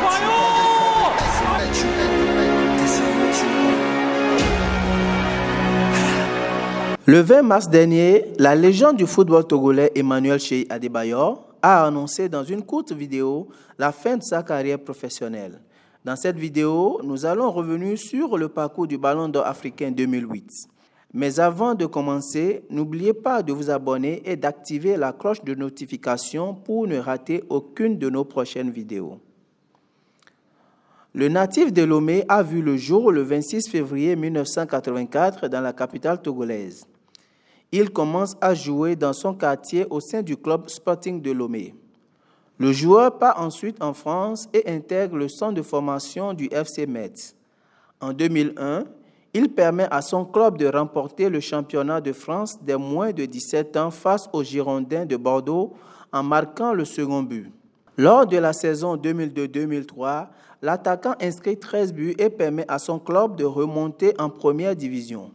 와요. Le 20 mars dernier, la légende du football togolais Emmanuel Shey Adebayor a annoncé dans une courte vidéo la fin de sa carrière professionnelle. Dans cette vidéo, nous allons revenir sur le parcours du Ballon d'Or africain 2008. Mais avant de commencer, n'oubliez pas de vous abonner et d'activer la cloche de notification pour ne rater aucune de nos prochaines vidéos. Le natif de Lomé a vu le jour le 26 février 1984 dans la capitale togolaise. Il commence à jouer dans son quartier au sein du club Sporting de Lomé. Le joueur part ensuite en France et intègre le centre de formation du FC Metz. En 2001, il permet à son club de remporter le championnat de France des moins de 17 ans face aux Girondins de Bordeaux en marquant le second but. Lors de la saison 2002-2003, l'attaquant inscrit 13 buts et permet à son club de remonter en première division.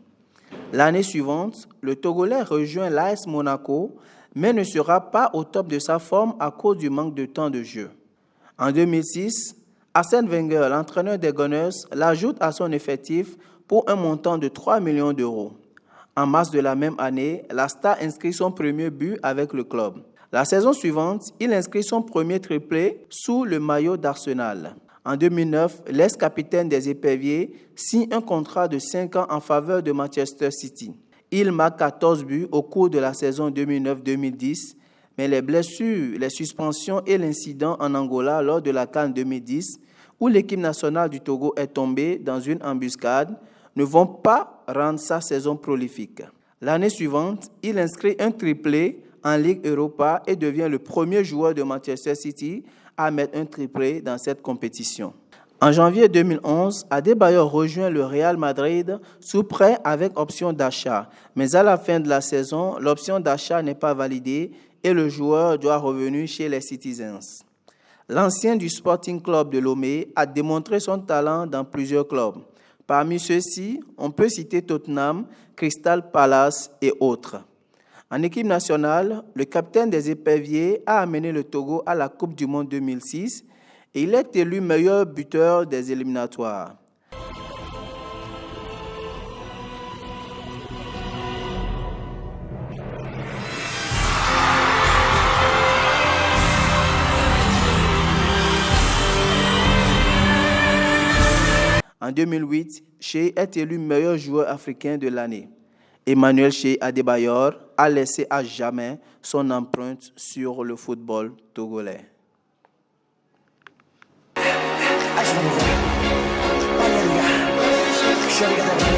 L'année suivante, le Togolais rejoint l'AS Monaco, mais ne sera pas au top de sa forme à cause du manque de temps de jeu. En 2006, Arsène Wenger, l'entraîneur des Gunners, l'ajoute à son effectif pour un montant de 3 millions d'euros. En mars de la même année, la star inscrit son premier but avec le club. La saison suivante, il inscrit son premier triplé sous le maillot d'Arsenal. En 2009, l'ex-capitaine des Éperviers signe un contrat de 5 ans en faveur de Manchester City. Il marque 14 buts au cours de la saison 2009-2010, mais les blessures, les suspensions et l'incident en Angola lors de la CAN 2010, où l'équipe nationale du Togo est tombée dans une embuscade, ne vont pas rendre sa saison prolifique. L'année suivante, il inscrit un triplé en Ligue Europa et devient le premier joueur de Manchester City à mettre un triplé dans cette compétition. En janvier 2011, Adebayor rejoint le Real Madrid sous prêt avec option d'achat. Mais à la fin de la saison, l'option d'achat n'est pas validée et le joueur doit revenir chez les Citizens. L'ancien du Sporting Club de Lomé a démontré son talent dans plusieurs clubs. Parmi ceux-ci, on peut citer Tottenham, Crystal Palace et autres. En équipe nationale, le capitaine des Éperviers a amené le Togo à la Coupe du Monde 2006 et il est élu meilleur buteur des éliminatoires. En 2008, Shey est élu meilleur joueur africain de l'année. Emmanuel Shey Adebayor a laissé à jamais son empreinte sur le football togolais. أجمل ذا